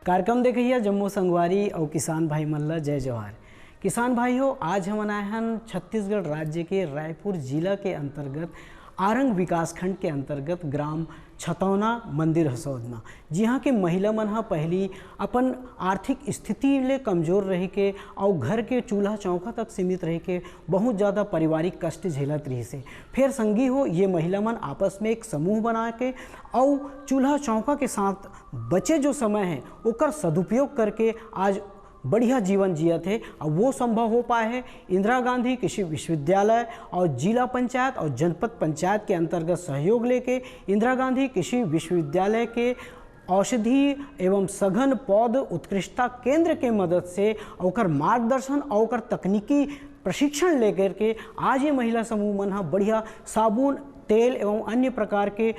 कार्यक्रम देखिए जम्मू संगवारी और किसान भाई मल्ला जय जवाहर। किसान भाई हो, आज हम आए हैं छत्तीसगढ़ राज्य के रायपुर जिला के अंतर्गत आरंग विकासखंड के अंतर्गत ग्राम छतौना मंदिर हसौद में। जी हाँ के महिला मन हा पहली अपन आर्थिक स्थिति ले कमजोर रह के और घर के चूल्हा चौका तक सीमित रह के बहुत ज़्यादा पारिवारिक कष्ट झेलत रही से। फिर संगी हो ये महिला मन आपस में एक समूह बना के और चूल्हा चौका के साथ बचे जो समय है ओकर सदुपयोग करके आज बढ़िया जीवन जिया थे। और वो संभव हो पाए है इंदिरा गांधी कृषि विश्वविद्यालय और जिला पंचायत और जनपद पंचायत के अंतर्गत सहयोग लेके इंदिरा गांधी कृषि विश्वविद्यालय के औषधि एवं सघन पौध उत्कृष्टता केंद्र के मदद से और मार्गदर्शन और तकनीकी प्रशिक्षण लेकर के आज ये महिला समूह मन बढ़िया साबुन तेल एवं अन्य प्रकार के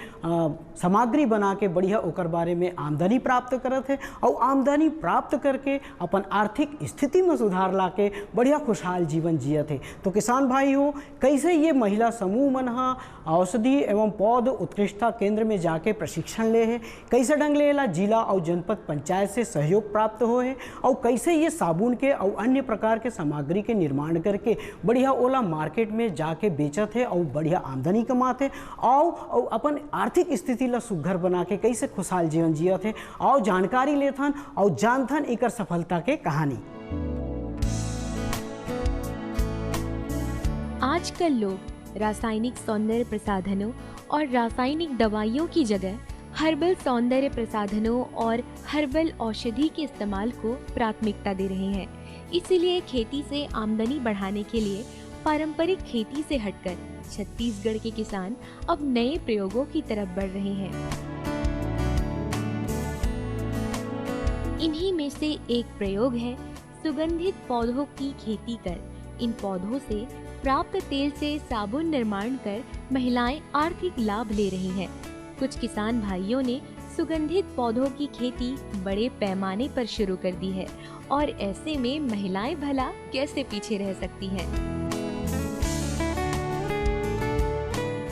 सामग्री बना के बढ़िया ओकर बारे में आमदनी प्राप्त करत है और आमदनी प्राप्त करके अपन आर्थिक स्थिति में सुधार ला के बढ़िया खुशहाल जीवन जियत है। तो किसान भाई हो, कैसे ये महिला समूह मन औषधि एवं पौध उत्कृष्टता केंद्र में जाके प्रशिक्षण ले है, कैसे ढंग लेला जिला और जनपद पंचायत से सहयोग प्राप्त हो है और कैसे ये साबुन के और अन्य प्रकार के सामग्री के निर्माण करके बढ़िया ओला मार्केट में जाके बेचत है और बढ़िया आमदनी कमाते और अपन आर्थिक स्थिति ला सुघर बना के कैसे खुशहाल जीवन जियत है और जानकारी लेथन और जानथन एकर सफलता के कहानी। आजकल लोग रासायनिक सौंदर्य प्रसाधनों और रासायनिक दवाइयों की जगह हर्बल सौंदर्य प्रसाधनों और हर्बल औषधि के इस्तेमाल को प्राथमिकता दे रहे हैं। इसीलिए खेती से आमदनी बढ़ाने के लिए पारंपरिक खेती से हटकर छत्तीसगढ़ के किसान अब नए प्रयोगों की तरफ बढ़ रहे हैं। इन्हीं में से एक प्रयोग है सुगंधित पौधों की खेती कर इन पौधों से प्राप्त तेल से साबुन निर्माण कर महिलाएं आर्थिक लाभ ले रही हैं। कुछ किसान भाइयों ने सुगंधित पौधों की खेती बड़े पैमाने पर शुरू कर दी है और ऐसे में महिलाएं भला कैसे पीछे रह सकती हैं।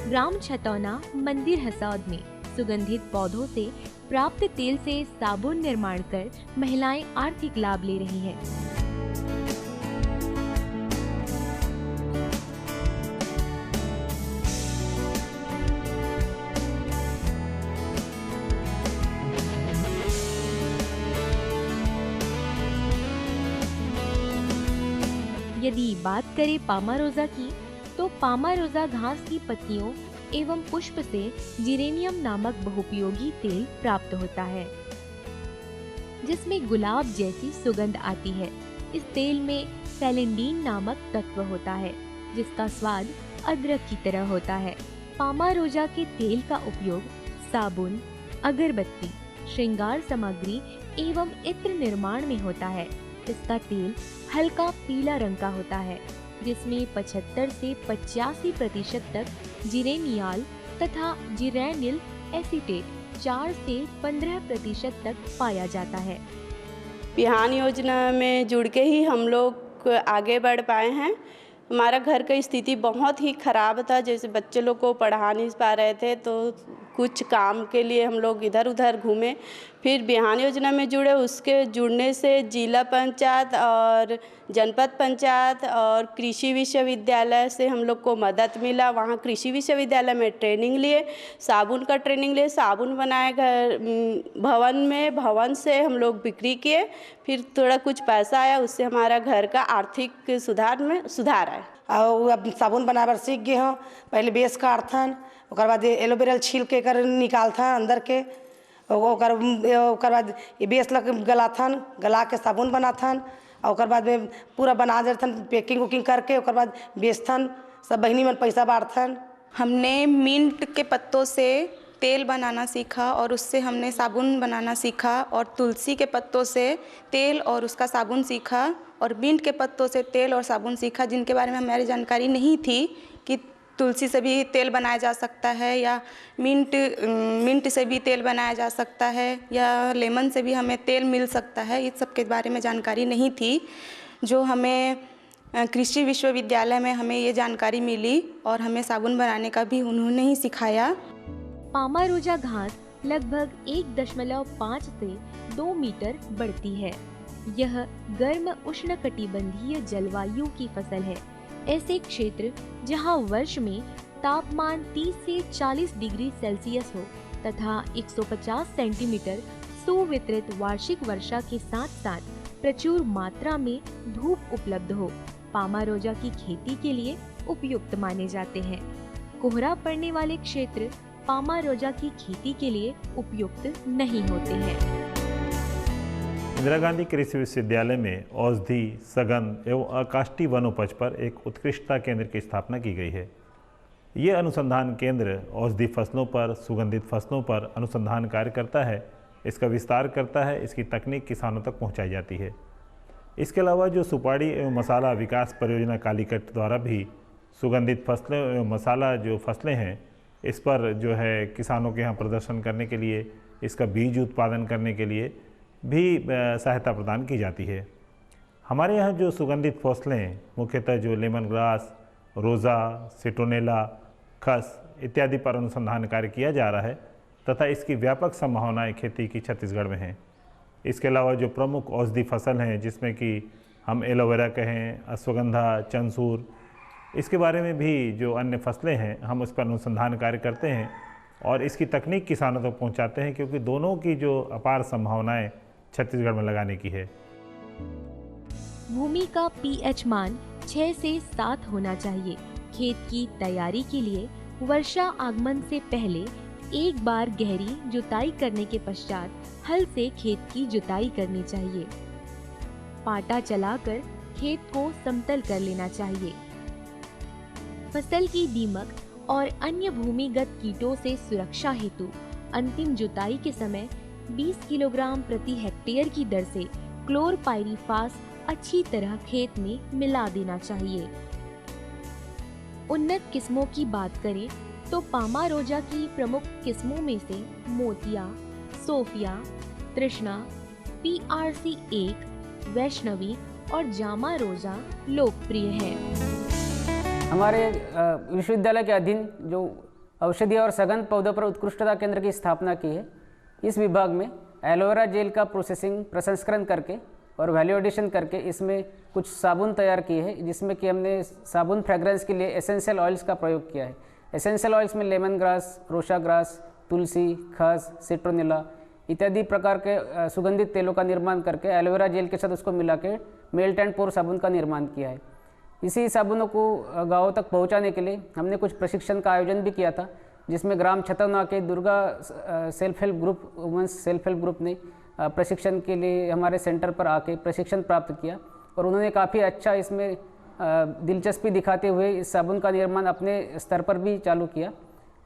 ग्राम छतौना मंदिर हसौद में सुगंधित पौधों से प्राप्त तेल से साबुन निर्माण कर महिलाएं आर्थिक लाभ ले रही हैं। यदि बात करें पामारोजा की, तो पामारोजा घास की पत्तियों एवं पुष्प से जिरेनियम नामक बहुपयोगी तेल प्राप्त होता है, जिसमें गुलाब जैसी सुगंध आती है। इस तेल में सेलेंडीन नामक तत्व होता है, जिसका स्वाद अदरक की तरह होता है। पामारोजा के तेल का उपयोग साबुन, अगरबत्ती, श्रृंगार सामग्री एवं इत्र निर्माण में होता है। इसका तेल हल्का पीला रंग का होता है, जिसमें 75 से 85% तक जिरेनियाल तथा जिरेनिल एसीटेट 4 से 15% तक पाया जाता है। बिहान योजना में जुड़ के ही हम लोग आगे बढ़ पाए हैं। हमारा घर का स्थिति बहुत ही ख़राब था, जैसे बच्चे लोग को पढ़ा नहीं पा रहे थे, तो कुछ काम के लिए हम लोग इधर उधर घूमे। फिर बिहान योजना में जुड़े, उसके जुड़ने से जिला पंचायत और जनपद पंचायत और कृषि विश्वविद्यालय से हम लोग को मदद मिला। वहाँ कृषि विश्वविद्यालय में ट्रेनिंग लिए, साबुन का ट्रेनिंग लिए, साबुन बनाए घर भवन से हम लोग बिक्री किए। फिर थोड़ा कुछ पैसा आया, उससे हमारा घर का आर्थिक सुधार में सुधार आया। और अब साबुन बनाए बर सीख गए हों। पहले बेस काटथन, ओकर बाद एलोवेरा छील के कर निकालथन अंदर के, ओकर बाद ये बेस लग गलाथन, गला के साबुन बनाथन और ओकर बाद में पूरा बना देथन पैकिंग उकिंग करके, ओकर बाद बेचथन। सब बहिनी मन पैसा बांटथन। हमने मिंट के पत्तों से तेल बनाना सीखा और उससे हमने साबुन बनाना सीखा, और तुलसी के पत्तों से तेल और उसका साबुन सीखा, और मिंट के पत्तों से तेल और साबुन सीखा, जिनके बारे में हमारी जानकारी नहीं थी कि तुलसी से भी तेल बनाया जा सकता है या मिंट से भी तेल बनाया जा सकता है या लेमन से भी हमें तेल मिल सकता है। इस सब के बारे में जानकारी नहीं थी, जो हमें कृषि विश्वविद्यालय में हमें ये जानकारी मिली और हमें साबुन बनाने का भी उन्होंने ही सिखाया। पामारोजा घास लगभग 1.5 से 2 मीटर बढ़ती है। यह गर्म उष्णकटिबंधीय जलवायु की फसल है। ऐसे क्षेत्र जहां वर्ष में तापमान 30 से 40 डिग्री सेल्सियस हो तथा 150 सेंटीमीटर सुवितरित वार्षिक वर्षा के साथ साथ प्रचुर मात्रा में धूप उपलब्ध हो, पामारोजा की खेती के लिए उपयुक्त माने जाते हैं। कोहरा पड़ने वाले क्षेत्र पामारोजा की खेती के लिए उपयुक्त नहीं होते हैं। इंदिरा गांधी कृषि विश्वविद्यालय में औषधि, सघन एवं अकाष्ठी वनोपज पर एक उत्कृष्टता केंद्र की स्थापना की गई है। ये अनुसंधान केंद्र औषधि फसलों पर, सुगंधित फसलों पर अनुसंधान कार्य करता है, इसका विस्तार करता है, इसकी तकनीक किसानों तक पहुंचाई जाती है। इसके अलावा जो सुपारी एवं मसाला विकास परियोजना कालीकट द्वारा भी सुगंधित फसलें एवं मसाला जो फसलें हैं, इस पर जो है किसानों के यहाँ प्रदर्शन करने के लिए, इसका बीज उत्पादन करने के लिए भी सहायता प्रदान की जाती है। हमारे यहाँ जो सुगंधित फसलें मुख्यतः जो लेमन ग्रास, रोज़ा, सिट्रोनेला, खस इत्यादि पर अनुसंधान कार्य किया जा रहा है तथा इसकी व्यापक संभावनाएं खेती की छत्तीसगढ़ में हैं। इसके अलावा जो प्रमुख औषधि फसल हैं जिसमें कि हम एलोवेरा कहें, अश्वगंधा, चंसूर, इसके बारे में भी जो अन्य फसलें हैं हम उस पर अनुसंधान कार्य करते हैं और इसकी तकनीक किसानों तक पहुंचाते हैं, क्योंकि दोनों की जो अपार संभावनाएं छत्तीसगढ़ में लगाने की है। भूमि का पीएच मान 6 से 7 होना चाहिए। खेत की तैयारी के लिए वर्षा आगमन से पहले एक बार गहरी जुताई करने के पश्चात हल से खेत की जुताई करनी चाहिए। पाटा चलाकर खेत को समतल कर लेना चाहिए। फसल की दीमक और अन्य भूमिगत कीटों से सुरक्षा हेतु अंतिम जुताई के समय 20 किलोग्राम प्रति हेक्टेयर की दर से क्लोरपाइरीफास अच्छी तरह खेत में मिला देना चाहिए। उन्नत किस्मों की बात करें तो पामारोजा की प्रमुख किस्मों में से मोतिया, सोफिया, तृष्णा, PRC 1, वैष्णवी और जामा रोजा लोकप्रिय है। हमारे विश्वविद्यालय के अधीन जो औषधि और सघन पौधों पर उत्कृष्टता केंद्र की स्थापना की है, इस विभाग में एलोवेरा जेल का प्रोसेसिंग, प्रसंस्करण करके और वैल्यू एडिशन करके इसमें कुछ साबुन तैयार किए हैं, जिसमें कि हमने साबुन फ्रेग्रेंस के लिए एसेंशियल ऑयल्स का प्रयोग किया है। एसेंशियल ऑयल्स में लेमन ग्रास, रोशा ग्रास, तुलसी, खस, सिट्रोनेला इत्यादि प्रकार के सुगंधित तेलों का निर्माण करके एलोवेरा जेल के साथ उसको मिला के मेल्ट एंड पोर साबुन का निर्माण किया है। इसी साबुनों को गाँवों तक पहुंचाने के लिए हमने कुछ प्रशिक्षण का आयोजन भी किया था, जिसमें ग्राम छतरना के Durga self help group, women's self help group ने प्रशिक्षण के लिए हमारे सेंटर पर आके प्रशिक्षण प्राप्त किया और उन्होंने काफ़ी अच्छा इसमें दिलचस्पी दिखाते हुए इस साबुन का निर्माण अपने स्तर पर भी चालू किया।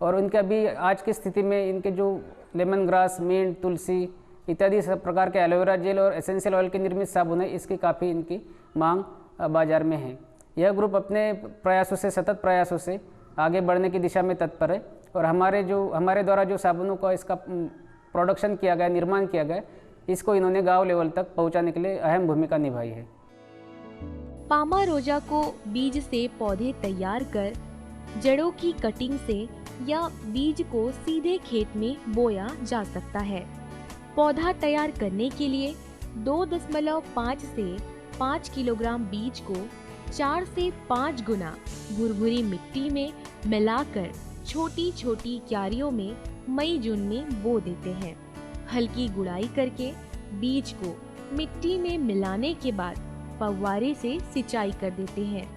और उनके अभी आज की स्थिति में इनके जो लेमन ग्रास, मिंट, तुलसी इत्यादि सब प्रकार के एलोवेरा जेल और एसेंशियल ऑयल के निर्मित साबुन है, इसकी काफ़ी इनकी मांग बाजार में है। यह ग्रुप अपने प्रयासों से, सतत प्रयासों से आगे बढ़ने की दिशा में तत्पर है और हमारे द्वारा जो साबुनों का इसका प्रोडक्शन किया गया, निर्माण किया गया, इसको इन्होंने गांव लेवल तक पहुंचाने के लिए अहम भूमिका निभाई है। पामारोजा को बीज से पौधे तैयार कर जड़ों की कटिंग से या बीज को सीधे खेत में बोया जा सकता है। पौधा तैयार करने के लिए 2.5 से 5 किलोग्राम बीज को 4 से 5 गुना भुरभुरी मिट्टी में मिलाकर छोटी छोटी क्यारियों में मई जून में बो देते हैं। हल्की गुड़ाई करके बीज को मिट्टी में मिलाने के बाद फव्वारे से सिंचाई कर देते हैं।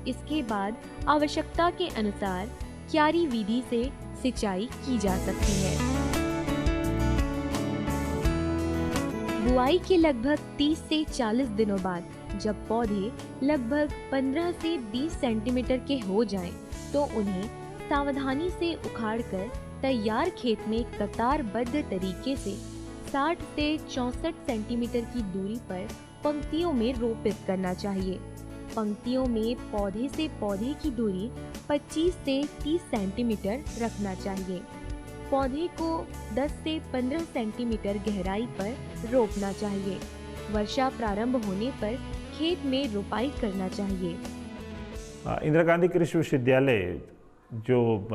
इसके बाद आवश्यकता के अनुसार क्यारी विधि से सिंचाई की जा सकती है। बुआई के लगभग 30 से 40 दिनों बाद जब पौधे लगभग 15 से 20 सेंटीमीटर के हो जाएं, तो उन्हें सावधानी से उखाड़कर तैयार खेत में कतारबद्ध तरीके से 60 से 64 सेंटीमीटर की दूरी पर पंक्तियों में रोपित करना चाहिए। पंक्तियों में पौधे से पौधे की दूरी 25 से 30 सेंटीमीटर रखना चाहिए। पौधे को 10 से 15 सेंटीमीटर गहराई पर रोपना चाहिए। वर्षा प्रारंभ होने पर खेत में रोपाई करना चाहिए। इंदिरा गांधी कृषि विश्वविद्यालय जो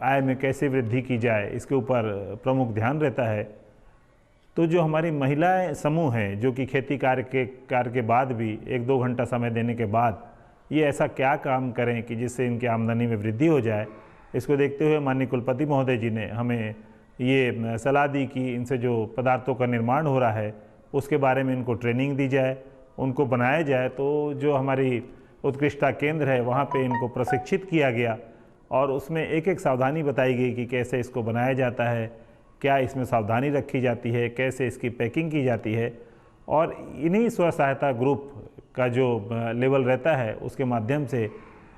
आय में कैसे वृद्धि की जाए इसके ऊपर प्रमुख ध्यान रहता है। तो जो हमारी महिलाएं समूह हैं जो कि खेती कार्य के बाद भी 1-2 घंटा समय देने के बाद ये ऐसा क्या काम करें कि जिससे इनकी आमदनी में वृद्धि हो जाए, इसको देखते हुए माननीय कुलपति महोदय जी ने हमें ये सलाह दी कि इनसे जो पदार्थों का निर्माण हो रहा है उसके बारे में इनको ट्रेनिंग दी जाए, उनको बनाया जाए। तो जो हमारी उत्कृष्टता केंद्र है वहाँ पे इनको प्रशिक्षित किया गया और उसमें एक एक सावधानी बताई गई कि कैसे इसको बनाया जाता है, क्या इसमें सावधानी रखी जाती है, कैसे इसकी पैकिंग की जाती है। और इन्हीं स्व सहायता ग्रुप का जो लेवल रहता है उसके माध्यम से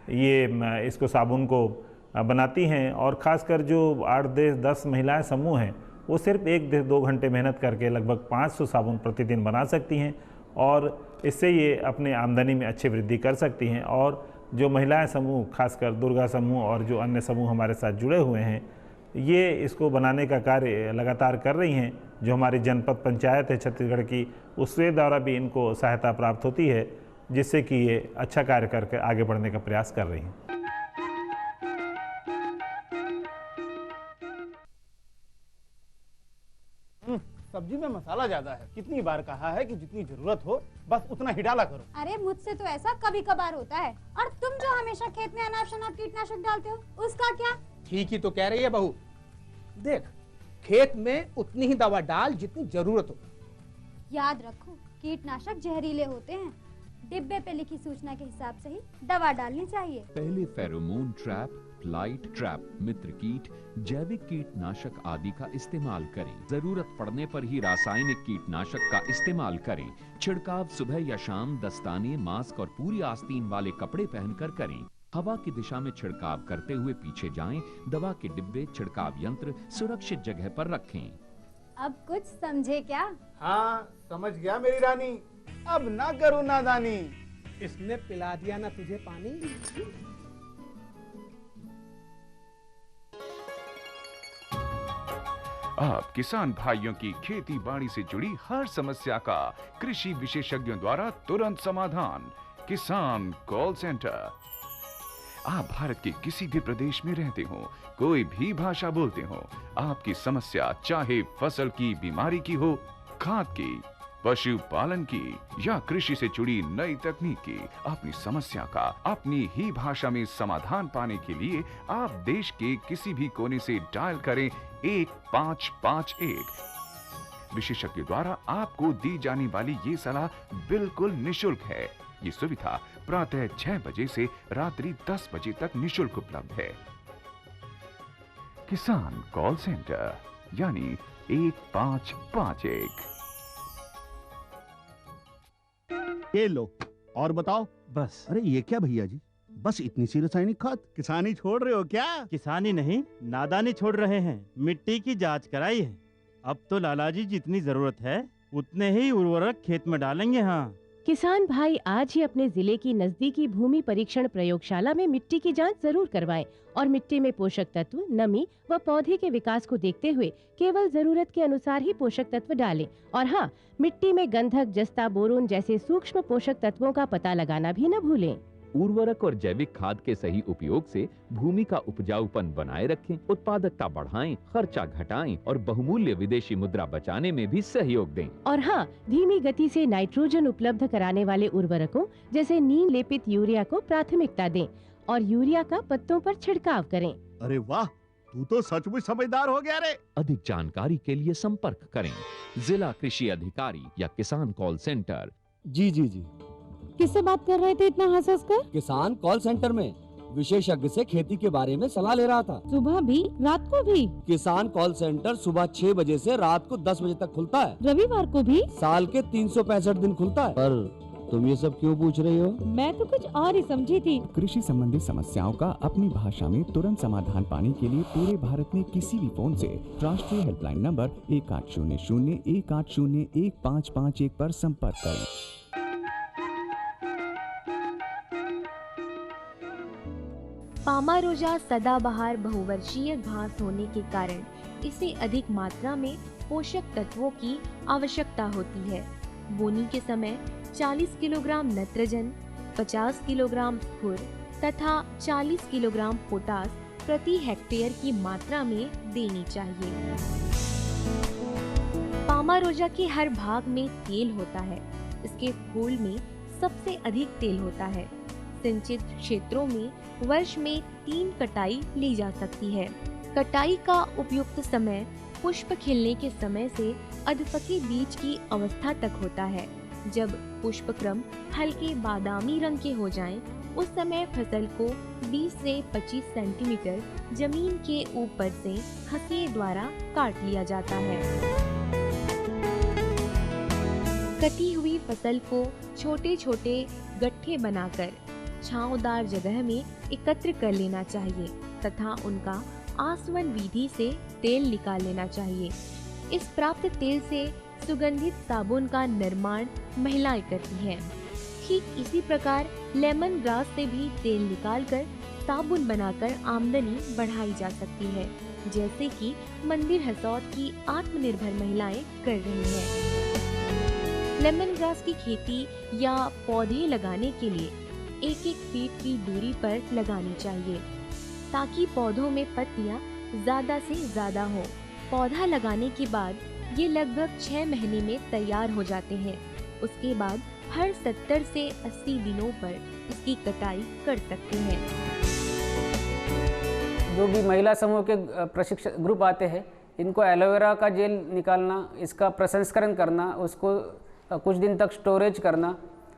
ये इसको साबुन को बनाती हैं। और ख़ासकर जो 8-10 महिलाएं समूह हैं वो सिर्फ 1-2 घंटे मेहनत करके लगभग 500 साबुन प्रतिदिन बना सकती हैं और इससे ये अपने आमदनी में अच्छी वृद्धि कर सकती हैं। और जो महिलाएं समूह, खासकर दुर्गा समूह और जो अन्य समूह हमारे साथ जुड़े हुए हैं, ये इसको बनाने का कार्य लगातार कर रही हैं। जो हमारी जनपद पंचायत है छत्तीसगढ़ की, उसके द्वारा भी इनको सहायता प्राप्त होती है, जिससे कि ये अच्छा कार्य करके आगे बढ़ने का प्रयास कर रही हैं। सब्जी में मसाला ज्यादा है। कितनी बार कहा है कि जितनी जरूरत हो बस उतना ही डाला करो। अरे मुझसे तो ऐसा कभी कभार होता है। और तुम जो हमेशा खेत में अनाप शनाप कीटनाशक डालते हो उसका क्या? ठीक ही तो कह रही है बहू। देख, खेत में उतनी ही दवा डाल जितनी जरूरत हो। याद रखो, कीटनाशक जहरीले होते हैं। डिब्बे पे लिखी सूचना के हिसाब से ही दवा डालनी चाहिए। पहले फेरोमोन ट्रैप, फ्लाइट ट्रैप, मित्र कीट, जैविक कीटनाशक आदि का इस्तेमाल करें। जरूरत पड़ने पर ही रासायनिक कीटनाशक का इस्तेमाल करें। छिड़काव सुबह या शाम दस्ताने, मास्क और पूरी आस्तीन वाले कपड़े पहनकर करें। हवा की दिशा में छिड़काव करते हुए पीछे जाएं। दवा के डिब्बे, छिड़काव यंत्र सुरक्षित जगह पर रखें। अब कुछ समझे क्या? हाँ, समझ गया मेरी रानी। अब ना करो नादानी। इसने पिला दिया ना तुझे पानी। आप किसान भाइयों की खेती बाड़ी से जुड़ी हर समस्या का कृषि विशेषज्ञों द्वारा तुरंत समाधान। किसान कॉल सेंटर। आप भारत के किसी भी प्रदेश में रहते हो, कोई भी भाषा बोलते हो, आपकी समस्या चाहे फसल की बीमारी की हो, खाद की, पशुपालन की या कृषि से जुड़ी नई तकनीक की, अपनी समस्या का अपनी ही भाषा में समाधान पाने के लिए आप देश के किसी भी कोने से डायल करें 1551। विशेषज्ञ द्वारा आपको दी जाने वाली ये सलाह बिल्कुल निशुल्क है। ये सुविधा प्रातः 6 बजे से रात्रि 10 बजे तक निशुल्क उपलब्ध है। किसान कॉल सेंटर यानी 1551। ये लो और बताओ। बस। अरे ये क्या भैया जी, बस इतनी सी रासायनिक खाद? किसानी छोड़ रहे हो क्या? किसानी नहीं, नादानी छोड़ रहे हैं। मिट्टी की जांच कराई है। अब तो लाला जी जितनी जरूरत है उतने ही उर्वरक खेत में डालेंगे। हाँ, किसान भाई आज ही अपने जिले की नजदीकी भूमि परीक्षण प्रयोगशाला में मिट्टी की जांच जरूर करवाएं और मिट्टी में पोषक तत्व, नमी व पौधे के विकास को देखते हुए केवल जरूरत के अनुसार ही पोषक तत्व डालें। और हाँ, मिट्टी में गंधक, जस्ता, बोरोन जैसे सूक्ष्म पोषक तत्वों का पता लगाना भी न भूलें। उर्वरक और जैविक खाद के सही उपयोग से भूमि का उपजाऊपन बनाए रखें, उत्पादकता बढ़ाएं, खर्चा घटाएं और बहुमूल्य विदेशी मुद्रा बचाने में भी सहयोग दें। और हाँ, धीमी गति से नाइट्रोजन उपलब्ध कराने वाले उर्वरकों जैसे नीम लेपित यूरिया को प्राथमिकता दें और यूरिया का पत्तों पर छिड़काव करें। अरे वाह, तू तो सचमुच समझदार हो गया रे। अधिक जानकारी के लिए संपर्क करें जिला कृषि अधिकारी या किसान कॉल सेंटर। जी जी जी। किससे बात कर रहे थे इतना हंस कर? किसान कॉल सेंटर में विशेषज्ञ से खेती के बारे में सलाह ले रहा था। सुबह भी रात को भी? किसान कॉल सेंटर सुबह 6 बजे से रात को 10 बजे तक खुलता है। रविवार को भी? साल के 365 दिन खुलता है। पर तुम ये सब क्यों पूछ रही हो? मैं तो कुछ और ही समझी थी। कृषि संबंधी समस्याओं का अपनी भाषा में तुरंत समाधान पाने के लिए पूरे भारत में किसी भी फोन से राष्ट्रीय हेल्पलाइन नंबर 1800-1801-551 पर संपर्क करें। पामारोजा सदाबहार बहुवर्षीय घास होने के कारण इसे अधिक मात्रा में पोषक तत्वों की आवश्यकता होती है। बोनी के समय 40 किलोग्राम नत्रजन, 50 किलोग्राम स्फुर तथा 40 किलोग्राम पोटास प्रति हेक्टेयर की मात्रा में देनी चाहिए। पामारोजा के हर भाग में तेल होता है। इसके फूल में सबसे अधिक तेल होता है। सिंचित क्षेत्रों में वर्ष में 3 कटाई ली जा सकती है। कटाई का उपयुक्त समय पुष्प खिलने के समय से अधपके बीज की अवस्था तक होता है। जब पुष्पक्रम हल्के बादामी रंग के हो जाएं, उस समय फसल को 20 से 25 सेंटीमीटर जमीन के ऊपर से हंसिए द्वारा काट लिया जाता है। कटी हुई फसल को छोटे छोटे गट्ठे बनाकर छांवदार जगह में एकत्र कर लेना चाहिए तथा उनका आसवन विधि से तेल निकाल लेना चाहिए। इस प्राप्त तेल से सुगंधित साबुन का निर्माण महिलाएं करती हैं। ठीक इसी प्रकार लेमन ग्रास से भी तेल निकालकर साबुन बनाकर आमदनी बढ़ाई जा सकती है, जैसे कि मंदिर हसौद की आत्मनिर्भर महिलाएं कर रही हैं। लेमन ग्रास की खेती या पौधे लगाने के लिए 1-1 फीट की दूरी पर लगानी चाहिए ताकि पौधों में पत्तियां ज्यादा से ज्यादा हो। पौधा लगाने के बाद ये लगभग 6 महीने में तैयार हो जाते हैं। उसके बाद हर 70 से 80 दिनों पर इसकी कटाई कर सकते हैं। जो भी महिला समूह के प्रशिक्षण ग्रुप आते हैं, इनको एलोवेरा का जेल निकालना, इसका प्रसंस्करण करना, उसको कुछ दिन तक स्टोरेज करना,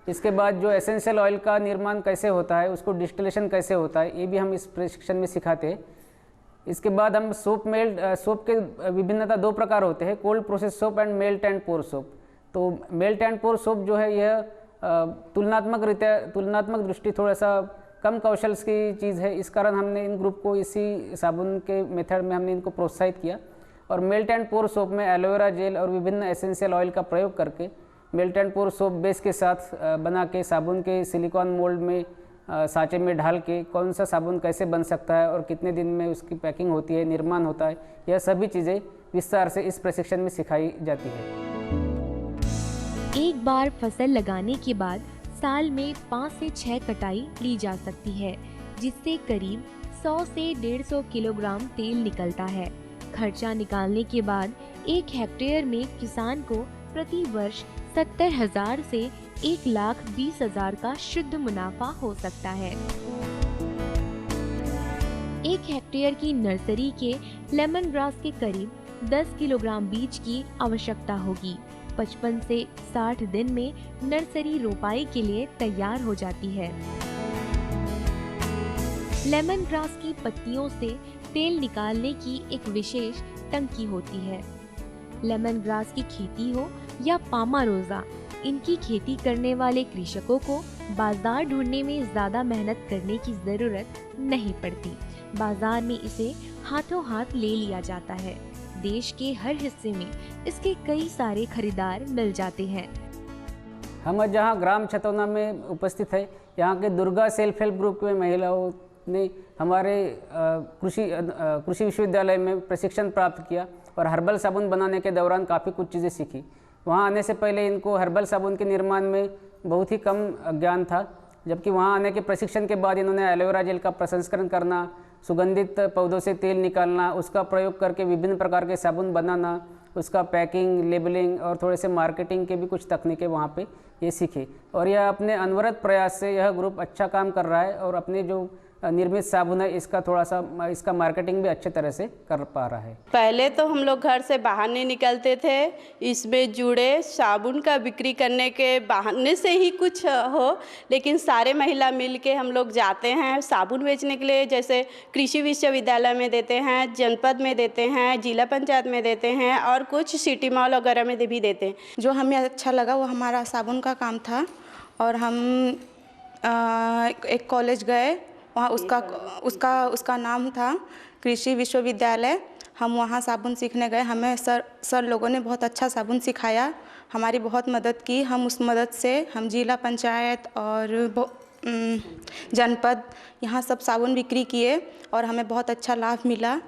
इसके बाद जो एसेंशियल ऑयल का निर्माण कैसे होता है, उसको डिस्टिलेशन कैसे होता है, ये भी हम इस प्रशिक्षण में सिखाते हैं। इसके बाद हम सोप के विभिन्नता 2 प्रकार होते हैं, cold process soap and melt and pour soap. तो मेल्ट एंड पोर सोप जो है यह तुलनात्मक दृष्टि थोड़ा सा कम कौशल की चीज़ है। इस कारण हमने इन ग्रुप को इसी साबुन के मेथड में हमने इनको प्रोत्साहित किया। और मेल्ट एंड पोर सोप में एलोवेरा जेल और विभिन्न एसेंशियल ऑयल का प्रयोग करके melt and pour soap base के साथ बना के साबुन के सिलिकॉन मोल्ड में सांचे में ढाल के कौन सा साबुन कैसे बन सकता है और कितने दिन में उसकी पैकिंग होती है, निर्माण होता है, यह सभी चीज़ें विस्तार से इस प्रशिक्षण में सिखाई जाती है। एक बार फसल लगाने के बाद साल में 5 से 6 कटाई ली जा सकती है, जिससे करीब 100 से 150 किलोग्राम तेल निकलता है। खर्चा निकालने के बाद 1 हेक्टेयर में किसान को प्रति वर्ष 70,000 से 1,20,000 का शुद्ध मुनाफा हो सकता है। 1 हेक्टेयर की नर्सरी के लेमन ग्रास के करीब 10 किलोग्राम बीज की आवश्यकता होगी। 55 से 60 दिन में नर्सरी रोपाई के लिए तैयार हो जाती है। लेमन ग्रास की पत्तियों से तेल निकालने की एक विशेष टंकी होती है। लेमन ग्रास की खेती हो या पामारोजा, इनकी खेती करने वाले कृषकों को बाजार ढूंढने में ज्यादा मेहनत करने की जरूरत नहीं पड़ती। बाजार में इसे हाथों हाथ ले लिया जाता है। देश के हर हिस्से में इसके कई सारे खरीदार मिल जाते हैं। हम जहाँ ग्राम छतौना में उपस्थित है, यहाँ के दुर्गा सेल्फ हेल्प ग्रुप में महिलाओं ने हमारे कृषि विश्वविद्यालय में प्रशिक्षण प्राप्त किया और हर्बल साबुन बनाने के दौरान काफ़ी कुछ चीज़ें सीखी। वहाँ आने से पहले इनको हर्बल साबुन के निर्माण में बहुत ही कम ज्ञान था, जबकि वहाँ आने के प्रशिक्षण के बाद इन्होंने एलोवेरा जेल का प्रसंस्करण करना, सुगंधित पौधों से तेल निकालना, उसका प्रयोग करके विभिन्न प्रकार के साबुन बनाना, उसका पैकिंग, लेबलिंग और थोड़े से मार्केटिंग के भी कुछ तकनीकें वहाँ पे ये सीखी। और यह अपने अनवरत प्रयास से यह ग्रुप अच्छा काम कर रहा है और अपने जो निर्मित साबुन है इसका थोड़ा सा इसका मार्केटिंग भी अच्छे तरह से कर पा रहा है। पहले तो हम लोग घर से बाहर नहीं निकलते थे। इसमें जुड़े साबुन का बिक्री करने के बहाने से ही कुछ हो, लेकिन सारे महिला मिल के हम लोग जाते हैं साबुन बेचने के लिए। जैसे कृषि विश्वविद्यालय में देते हैं, जनपद में देते हैं, जिला पंचायत में देते हैं और कुछ सिटी मॉल वगैरह में भी देते हैं। जो हमें अच्छा लगा वो हमारा साबुन का काम था और हम एक कॉलेज गए, वहाँ उसका नाम था कृषि विश्वविद्यालय। हम वहाँ साबुन सीखने गए। हमें सर लोगों ने बहुत अच्छा साबुन सिखाया, हमारी बहुत मदद की। हम उस मदद से हम जिला पंचायत और जनपद यहाँ सब साबुन बिक्री किए और हमें बहुत अच्छा लाभ मिला।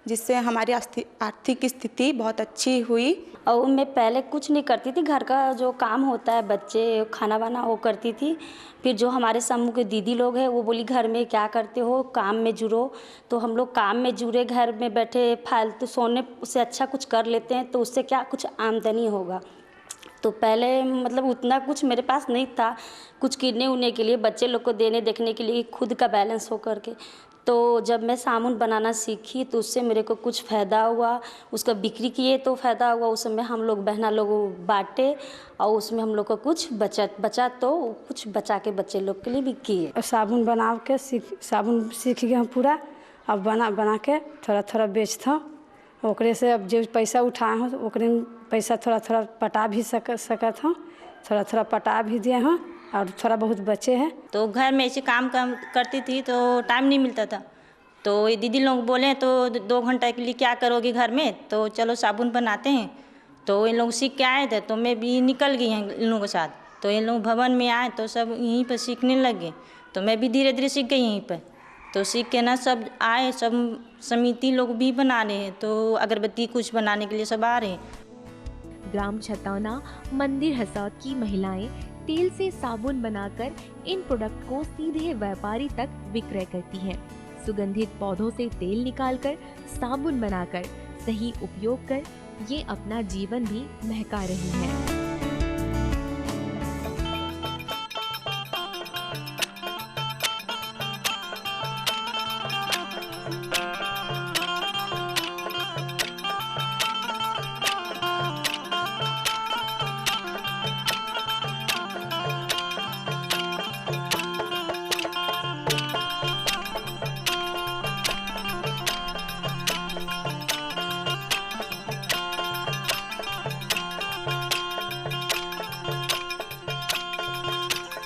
जिससे हमारी आर्थिक स्थिति बहुत अच्छी हुई। और मैं पहले कुछ नहीं करती थी, घर का जो काम होता है बच्चे खाना वाना वो करती थी। फिर जो हमारे समूह के दीदी लोग हैं वो बोली घर में क्या करते हो, काम में जुड़ो। तो हम लोग काम में जुड़े, घर में बैठे फालतू सोने से अच्छा कुछ कर लेते हैं तो उससे क्या कुछ आमदनी होगा। तो पहले मतलब उतना कुछ मेरे पास नहीं था कुछ किरने उड़ने के लिए, बच्चे लोग को देने देखने के लिए, खुद का बैलेंस हो करके। तो जब मैं साबुन बनाना सीखी तो उससे मेरे को कुछ फ़ायदा हुआ, उसका बिक्री किए तो फ़ायदा हुआ। उस समय हम लोग बहना लोग बांटे और उसमें हम लोग को कुछ बचा तो कुछ बचा के बच्चे लोग के लिए भी किए। साबुन बना के साबुन सीख गए हम पूरा। अब बना के थोड़ा थोड़ा बेचता ओकरे से। अब जो पैसा उठाए हूँ ओकरे में पैसा थोड़ा थोड़ा पटा भी सकत हूँ, थोड़ा थोड़ा पटा भी दिए हैं और थोड़ा बहुत बचे हैं। तो घर में ऐसे काम करती थी तो टाइम नहीं मिलता था। तो ये दीदी लोग बोले तो 2 घंटा के लिए क्या करोगे घर में, तो चलो साबुन बनाते हैं। तो इन लोग सीख के आए थे तो मैं भी निकल गई हैं इन लोगों के साथ। तो इन लोग भवन में आए तो सब यहीं पर सीखने लगे, तो मैं भी धीरे धीरे सीख गई यहीं पर। तो सीख के ना सब आए, सब समिति लोग भी बना रहे हैं, तो अगरबत्ती कुछ बनाने के लिए सब आ रहे हैं। ग्राम छतौना मंदिर हसौद की महिलाएं तेल से साबुन बनाकर इन प्रोडक्ट को सीधे व्यापारी तक विक्रय करती हैं। सुगंधित पौधों से तेल निकालकर साबुन बनाकर सही उपयोग कर ये अपना जीवन भी महका रही हैं।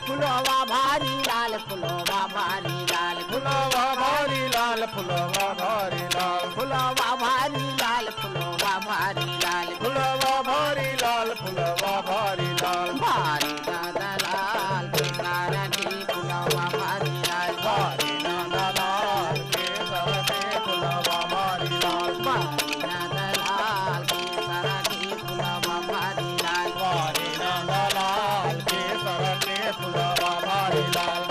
फुलवा भारी लाल, फुलवा भारी लाल, फुलवा भारी लाल, फुलवा भारी लाल, फुलवा भारी लाल, फुलवा भारी लाल, फुलवा भारी लाल, फुलवा भारी लाल, भारी दादा लाल बेकारा की फुलवा भारी लाल, भारी दादा लाल बेकारा की फुलवा भारी लाल, भारी दादा लाल बेकारा की फुलवा भारी लाल, भारी दादा लाल बेकारा की फुलवा भारी लाल।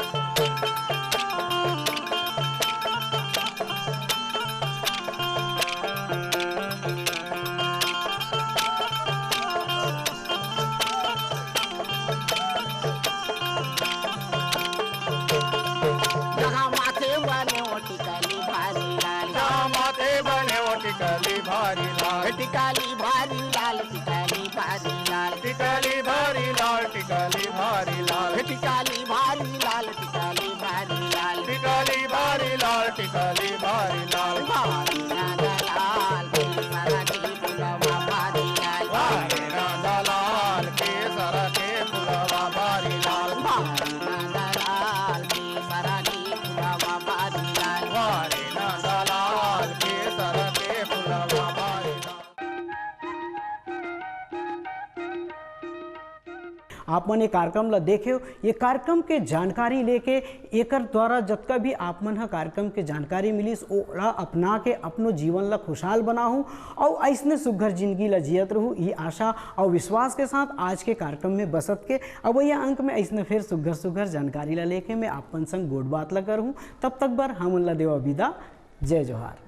जहाँ माथे बने वो टिकाली भारी लाल, जहाँ माथे बने वो टिकाली भारी लाल, टिकाली भारी लाल, टिकाली भारी लाल, टिकाली भारी लाल, टिकाली भारी लाल, टिकाली भारी लाल, टिकाली भारी लाल, टिकाली भारी लाल, टिकाली भारी लाल, भारी राधा लाल केसरा की फुलवा भारी लाल, भारी राधा लाल केसरा के फुलवा भारी लाल, भारी राधा लाल केसरा की फुलवा भारी लाल, भारी राधा लाल केसरा के फुलवा भारी लाल। आप मन ये कार्यक्रम ला देखे हो, ये कार्यक्रम के जानकारी लेके एकर द्वारा जतका भी आप मन ह कार्यक्रम के जानकारी मिलिस ओला अपना के अपनो जीवन ला खुशहाल बनाहूँ और ऐसने सुघर जिंदगी ला जियत रहूँ, ये आशा और विश्वास के साथ आज के कार्यक्रम में बसत के अब यह अंक में ऐसने फिर सुघर सुघर जानकारी ला लेके मैं आपन संग गोड बात ला करूँ। तब तक बर हम ला देवा विदा। जय जोहार।